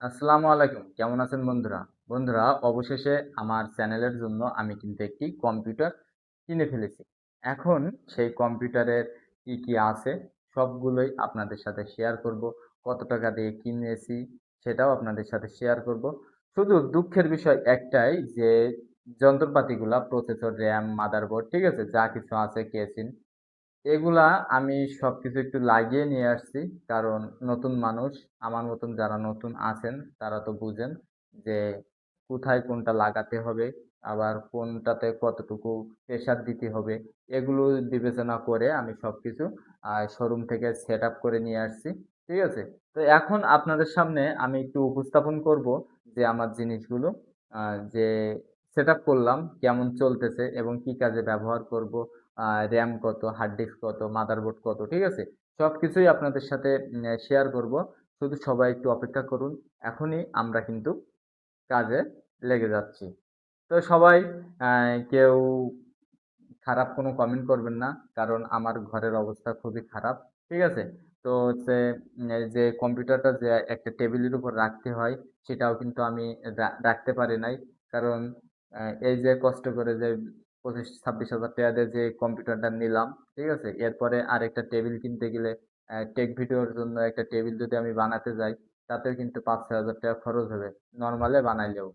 আসসালামু আলাইকুম। কেমন আছেন বন্ধুরা? বন্ধুরা, অবশেষে আমার চ্যানেলের জন্য আমি কিন্তু একটি কম্পিউটার কিনে ফেলেছি। এখন সেই কম্পিউটারের কি আছে সবগুলোই আপনাদের সাথে শেয়ার করব। কত টাকা দিয়ে কিনেছি সেটাও আপনাদের সাথে শেয়ার করব। শুধু দুঃখের বিষয় একটাই যে যন্ত্রপাতিগুলা প্রসেসর, RAM, মাদারবোর্ড, ঠিক আছে? যা কিছু আছে কেসিন, এগুলা আমি সবকিছু একটু লাগিয়ে নিয়ে আসছি। কারণ নতুন মানুষ, আমার মতন যারা নতুন আছেন তারা তো বুঝেন যে কোথায় কোনটা লাগাতে হবে, আবার কোনটাতে কতটুকু প্রেসার দিতে হবে, এগুলো বিবেচনা করে আমি সবকিছু শোরুম থেকে সেট আপ করে নিয়ে আসছি। ঠিক আছে? তো এখন আপনাদের সামনে আমি একটু উপস্থাপন করব যে আমার জিনিসগুলো যে সেট আপ করলাম কেমন চলতেছে এবং কি কাজে ব্যবহার করব, RAM কত, হার্ড ডিস্ক কত, মাদারবোর্ড কত, ঠিক আছে? সবকিছুই আপনাদের সাথে শেয়ার করব। শুধু সবাই একটু অপেক্ষা করুন। এখনই আমরা কিন্তু কাজে লেগে যাচ্ছি। তো সবাই কেউ খারাপ কোনো কমেন্ট করবেন না। কারণ আমার ঘরের অবস্থা খুবই খারাপ। ঠিক আছে? তো হচ্ছে এই যে কম্পিউটারটা যে একটা টেবিলের উপর রাখতে হয়, সেটাও কিন্তু আমি রাখতে পারি নাই। কারণ এই যে কষ্ট করে যে 25,000-26,000 টাকা দিয়ে যে কম্পিউটারটা নিলাম, ঠিক আছে? এরপরে আরেকটা টেবিল কিনতে গেলে টেক ভিডিওর জন্য একটা টেবিল যদি আমি বানাতে যাই, তাতেও কিন্তু 5-6,000 টাকা খরচ হবে, নরমালে বানাইলেও।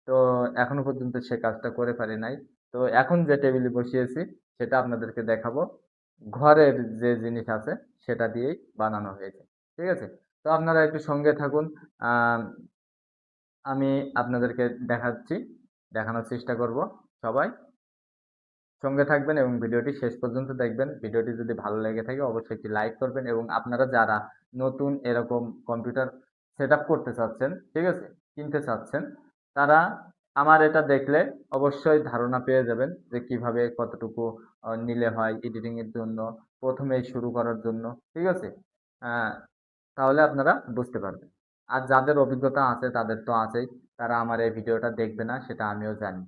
তো এখনো পর্যন্ত সে কাজটা করে পারি নাই। তো এখন যে টেবিলে বসিয়েছি সেটা আপনাদেরকে দেখাবো। ঘরের যে জিনিস আছে সেটা দিয়েই বানানো হয়েছে। ঠিক আছে? তো আপনারা একটু সঙ্গে থাকুন। আম আমি আপনাদেরকে দেখানোর চেষ্টা করব। সবাই সঙ্গে থাকবেন এবং ভিডিওটি শেষ পর্যন্ত দেখবেন। ভিডিওটি যদি ভালো লেগে থাকে অবশ্যই একটি লাইক করবেন এবং আপনারা যারা নতুন এরকম কম্পিউটার সেটআপ করতে চাচ্ছেন, ঠিক আছে? কিনতে চাচ্ছেন, তারা আমার এটা দেখলে অবশ্যই ধারণা পেয়ে যাবেন যে কিভাবে কতটুকু নিলে হয় এডিটিং এর জন্য, প্রথমেই শুরু করার জন্য, ঠিক আছে? আ তাহলে আপনারা বুঝতে পারবেন। আর যাদের অভিজ্ঞতা আছে তাদের তো আছেই। তারা আমার এই ভিডিওটা দেখবে না সেটা আমিও জানি।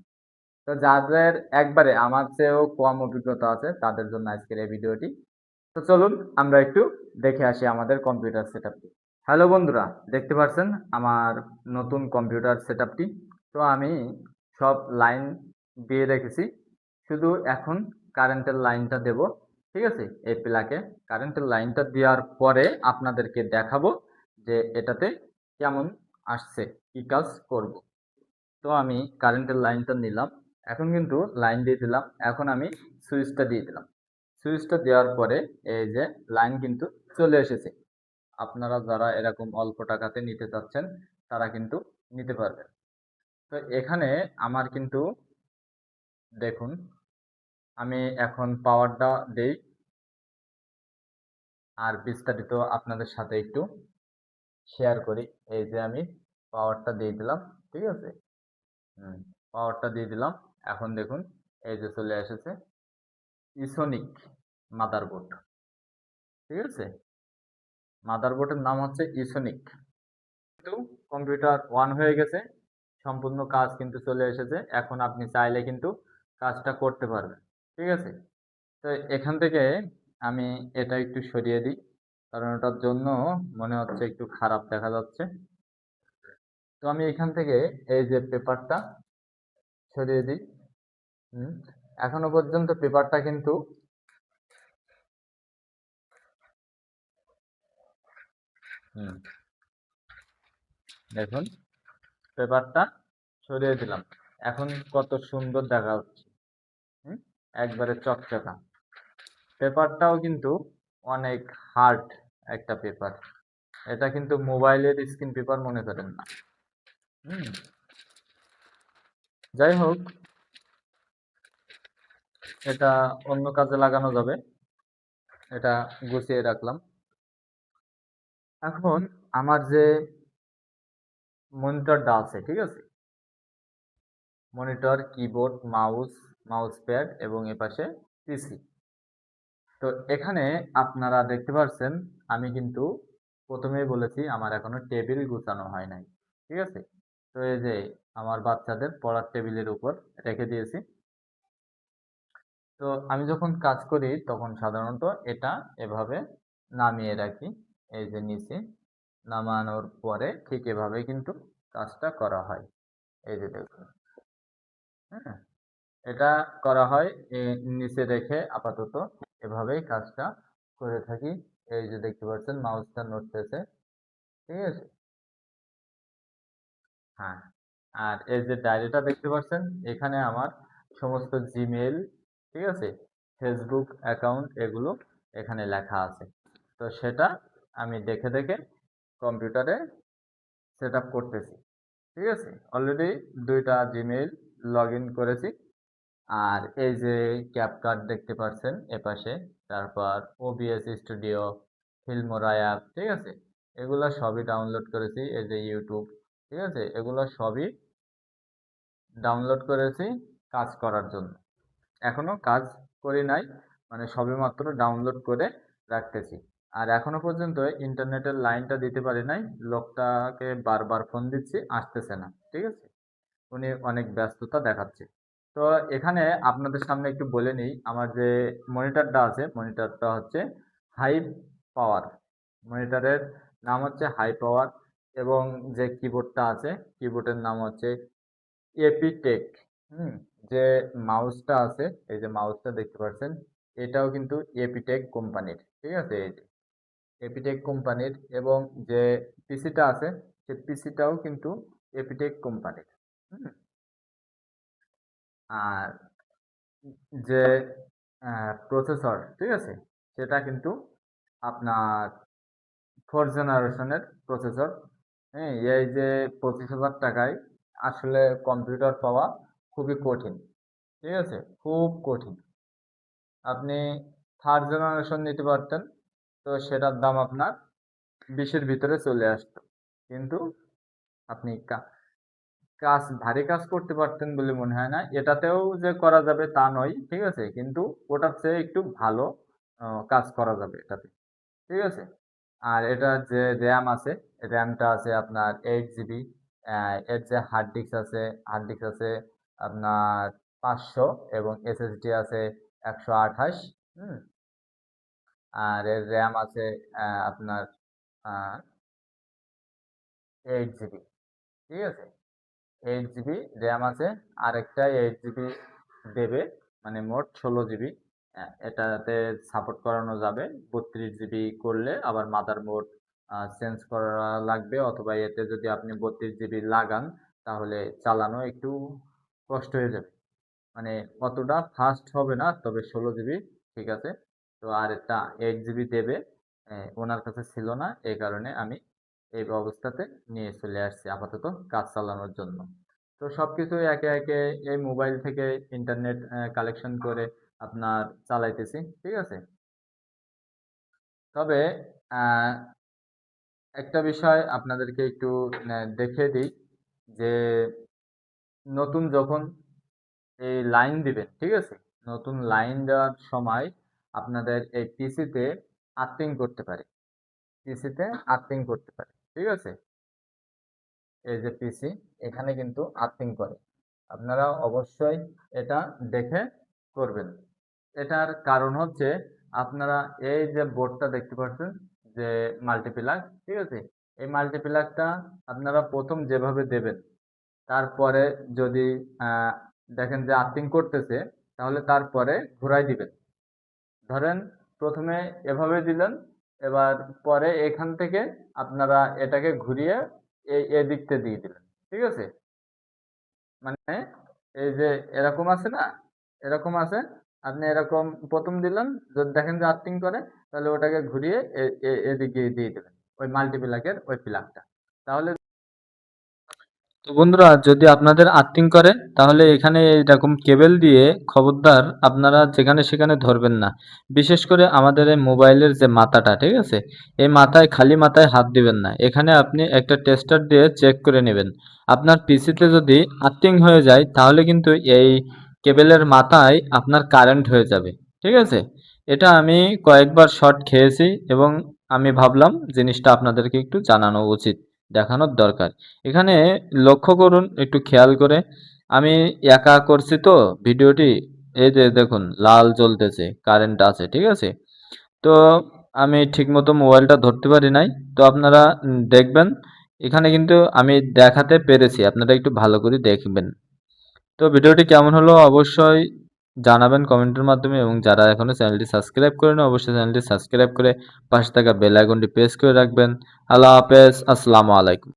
তো যাদের একবারে আমার চেয়েও কম অভিজ্ঞতা আছে তাদের জন্য আজকের এই ভিডিওটি। তো চলুন আমরা একটু দেখে আসি আমাদের কম্পিউটার সেটআপটি। হ্যালো বন্ধুরা, দেখতে পাচ্ছেন আমার নতুন কম্পিউটার সেটআপটি। তো আমি সব লাইন দিয়ে রেখেছি। শুধু এখন কারেন্টের লাইনটা দেব। ঠিক আছে? এই প্লাগে কারেন্টের লাইনটা দেওয়ার পরে আপনাদেরকে দেখাবো যে এটাতে কেমন আসছে, কি কাজ করব। তো আমি কারেন্টের লাইনটা নিলাম। এখন কিন্তু লাইন দিয়ে দিলাম। এখন আমি সুইচটা দিয়ে দিলাম। সুইচটা দেওয়ার পরে এই যে লাইন কিন্তু চলে এসেছে। আপনারা যারা এরকম অল্প টাকাতে নিতে চাচ্ছেন তারা কিন্তু নিতে পারবেন। তো এখানে আমার কিন্তু দেখুন, আমি এখন পাওয়ারটা দেই আর বিস্তারিত আপনাদের সাথে একটু শেয়ার করি। এই যে আমি পাওয়ারটা দিয়ে দিলাম। ঠিক আছে? পাওয়ারটা দিয়ে দিলাম। এখন দেখুন এই যে চলে এসেছে ইসোনিক মাদারবোর্ড। ঠিক আছে? মাদারবোর্ডের নাম হচ্ছে ইসোনিক। কিন্তু কম্পিউটার অন হয়ে গেছে, সম্পূর্ণ কাজ কিন্তু চলে এসেছে। এখন আপনি চাইলে কিন্তু কাজটা করতে পারবেন। ঠিক আছে? তো এখান থেকে আমি এটা একটু সরিয়ে দিই, কারণ ওটার জন্য মনে হচ্ছে একটু খারাপ দেখা যাচ্ছে। তো আমি এখান থেকে এই যে পেপারটা সরিয়ে দিই। হুম এখনো পর্যন্ত পেপারটা কিন্তু হুম দেখুন, পেপারটা সরিয়ে দিলাম। এখন কত সুন্দর দেখা যাচ্ছে। হুম একবারে চকচকা। পেপারটাও কিন্তু অনেক হার্ড একটা পেপার। এটা কিন্তু মোবাইলের স্ক্রিন পেপার মনে করেন না। হুম যাই হোক, এটা অন্য কাজে লাগানো যাবে। এটা গুছিয়ে রাখলাম। এখন আমার যে মনিটরটা আছে, ঠিক আছে? মনিটর, কিবোর্ড, মাউস প্যাড এবং এপাশে পিসি। তো এখানে আপনারা দেখতে পাচ্ছেন আমি কিন্তু প্রথমেই বলেছি আমার এখনো টেবিল গুছানো হয় নাই। ঠিক আছে? তো এই যে আমার বাচ্চাদের পড়ার টেবিলের উপর রেখে দিয়েছি। তো আমি যখন কাজ করি তখন সাধারণত এটা এভাবে নামিয়ে রাখি, এই যে নিচে। নামানোর পরে ঠিক এভাবে কিন্তু কাজটা করা হয়। এই যে দেখুন, হ্যাঁ, এটা করা হয় নিচে রেখে আপাতত এভাবেই কাজটা করে থাকি। এই যে দেখতে পাচ্ছেন মাউসটা নড়তেছে, ঠিক আছে? হ্যাঁ, আর এই যে ডায়েরিটা দেখতে পাচ্ছেন, এখানে আমার সমস্ত জিমেইল, ঠিক আছে, ফেসবুক অ্যাকাউন্ট এগুলো এখানে লেখা আছে। তো সেটা আমি দেখে দেখে কম্পিউটারে সেট আপ করতেছি, ঠিক আছে? অলরেডি 2টা জিমেইল লগ ইন করেছি। আর এই যে ক্যাপকাট দেখতে পাচ্ছেন এপাশে, তারপর ওবিএস স্টুডিও, ফিল্মোরা অ্যাপ, ঠিক আছে? এগুলা সবই ডাউনলোড করেছি। এই যে ইউটিউব, ঠিক আছে? এগুলো সবই ডাউনলোড করেছি কাজ করার জন্য। এখনো কাজ করি নাই, মানে সবেমাত্র ডাউনলোড করে রাখতেছি। আর এখনো পর্যন্ত ইন্টারনেটের লাইনটা দিতে পারি নাই। লোকটাকে বারবার ফোন দিচ্ছি, আসতেছে না, ঠিক আছে? উনি অনেক ব্যস্ততা দেখাচ্ছে। তো এখানে আপনাদের সামনে একটু বলে নিই, আমার যে মনিটরটা আছে, মনিটরটা হচ্ছে হাই পাওয়ার। মনিটরের নাম হচ্ছে হাই পাওয়ার, এবং যে কিবোর্ডটা আছে, কিবোর্ডের নাম হচ্ছে এপিটেক। হুম, যে মাউসটা আছে, এই যে মাউসটা দেখতে পাচ্ছেন, এটাও কিন্তু এপিটেক কোম্পানির, ঠিক আছে? এই যে এপিটেক কোম্পানির, এবং যে পিসিটা আছে, সে পিসিটাও কিন্তু এপিটেক কোম্পানির। হুম, আর যে প্রসেসর, ঠিক আছে, সেটা কিন্তু আপনার 4th জেনারেশনের প্রসেসর। হ্যাঁ, এই যে 25,000 টাকায় আসলে কম্পিউটার পাওয়া খুবই কঠিন, ঠিক আছে? খুব কঠিন। আপনি 3rd জেনারেশন নিতে পারতেন, তো সেটার দাম আপনার 20-এর ভিতরে চলে আসতো। কিন্তু আপনি কাজ, ভারী কাজ করতে পারতেন বলে মনে হয় না। এটাতেও যে করা যাবে তা নয়, ঠিক আছে? কিন্তু ওটার চেয়ে একটু ভালো কাজ করা যাবে এটাতে, ঠিক আছে? আর এটার যে র্যাম আছে, র্যামটা আছে আপনার 8 জিবি। এর যে হার্ড ডিস্ক আছে আপনার 500, এবং এসএসডি আছে 128। হুম, আর এর র্যাম আছে আপনার 8 জিবি, ঠিক আছে? 8 জিবি র্যাম আছে। আরেকটা 8 জিবি দেবে, মানে মোট 16 জিবি। এটাতে সাপোর্ট করানো যাবে। 32 জিবি করলে আবার মাদারবোর্ড চেঞ্জ করা লাগবে, অথবা এতে যদি আপনি 32 জিবি লাগান তাহলে চালানো একটু কষ্ট হয়ে যাবে, মানে অতটা ফাস্ট হবে না, তবে 16 জিবি ঠিক আছে। তো আর একটা 8 জিবি দেবে, ওনার কাছে ছিল না, এই কারণে আমি এই অবস্থাতে নিয়ে চলে আসছি আপাতত কাজ চালানোর জন্য। তো সবকিছু একে একে এই মোবাইল থেকে ইন্টারনেট কালেকশন করে আপনার চালাইতেছি, ঠিক আছে? তবে আহ, একটা বিষয় আপনাদেরকে একটু দেখিয়ে দিই, যে নতুন যখন এই লাইন দিবেন, ঠিক আছে? নতুন লাইন দেওয়ার সময় আপনাদের এই পিসিতে আর্থিং করতে পারে, পিসিতে আর্থিং করতে পারে, ঠিক আছে? এই যে পিসি, এখানে কিন্তু আর্থিং করে। আপনারা অবশ্যই এটা দেখে করবেন। এটার কারণ হচ্ছে, আপনারা এই যে বোর্ডটা দেখতে পাচ্ছেন, যে মাল্টিপ্লাগ, ঠিক আছে? এই মাল্টিপ্লাগটা আপনারা প্রথম যেভাবে দেবেন, তারপরে যদি আহ, দেখেন যে আর্থিং করতেছে, তাহলে তারপরে ঘুরাই দিবেন। ধরেন প্রথমে এভাবে দিলেন, এবার পরে এখান থেকে আপনারা এটাকে ঘুরিয়ে এদিকতে দিয়ে দিলেন, ঠিক আছে? মানে এই যে এরকম আছে না, এরকম আছে, আপনি এরকম প্রথম দিলেন, যদি দেখেন যে আর্থিং করে, তাহলে ওটাকে ঘুরিয়ে এদিকে দিয়ে দেবেন, ওই মাল্টিপ্লাগের ওই প্লাগটা। তাহলে তো বন্ধুরা, যদি আপনাদের আর্থিং করে তাহলে এখানে এরকম কেবল দিয়ে খবরদার আপনারা যেখানে সেখানে ধরবেন না। বিশেষ করে আমাদের এই মোবাইলের যে মাথাটা, ঠিক আছে, এই মাথায় খালি মাথায় হাত দিবেন না। এখানে আপনি একটা টেস্টার দিয়ে চেক করে নেবেন। আপনার পিসিতে যদি আর্থিং হয়ে যায় তাহলে কিন্তু এই কেবলের মাথায় আপনার কারেন্ট হয়ে যাবে, ঠিক আছে? এটা আমি কয়েকবার শর্ট খেয়েছি, এবং আমি ভাবলাম জিনিসটা আপনাদেরকে একটু জানানো উচিত, দেখানোর দরকার। এখানে লক্ষ্য করুন একটু খেয়াল করে, আমি একা করছি তো ভিডিওটি। এই যে দেখুন লাল জ্বলতেছে, কারেন্ট আছে, ঠিক আছে? তো আমি ঠিকমতো মোবাইলটা ধরতে পারি নাই। তো আপনারা দেখবেন। এখানে কিন্তু আমি দেখাতে পেরেছি। আপনারা একটু ভালো করে দেখবেন। তো ভিডিওটি কেমন হলো অবশ্যই জানাবেন কমেন্টের মাধ্যমে এবং যারা এখনো চ্যানেলটি সাবস্ক্রাইব করেনি অবশ্যই চ্যানেলটি সাবস্ক্রাইব করে পাশে থাকা বেল আইকনটি প্রেস করে রাখবেন। আল্লাহ হাফেজ। আসসালামু আলাইকুম।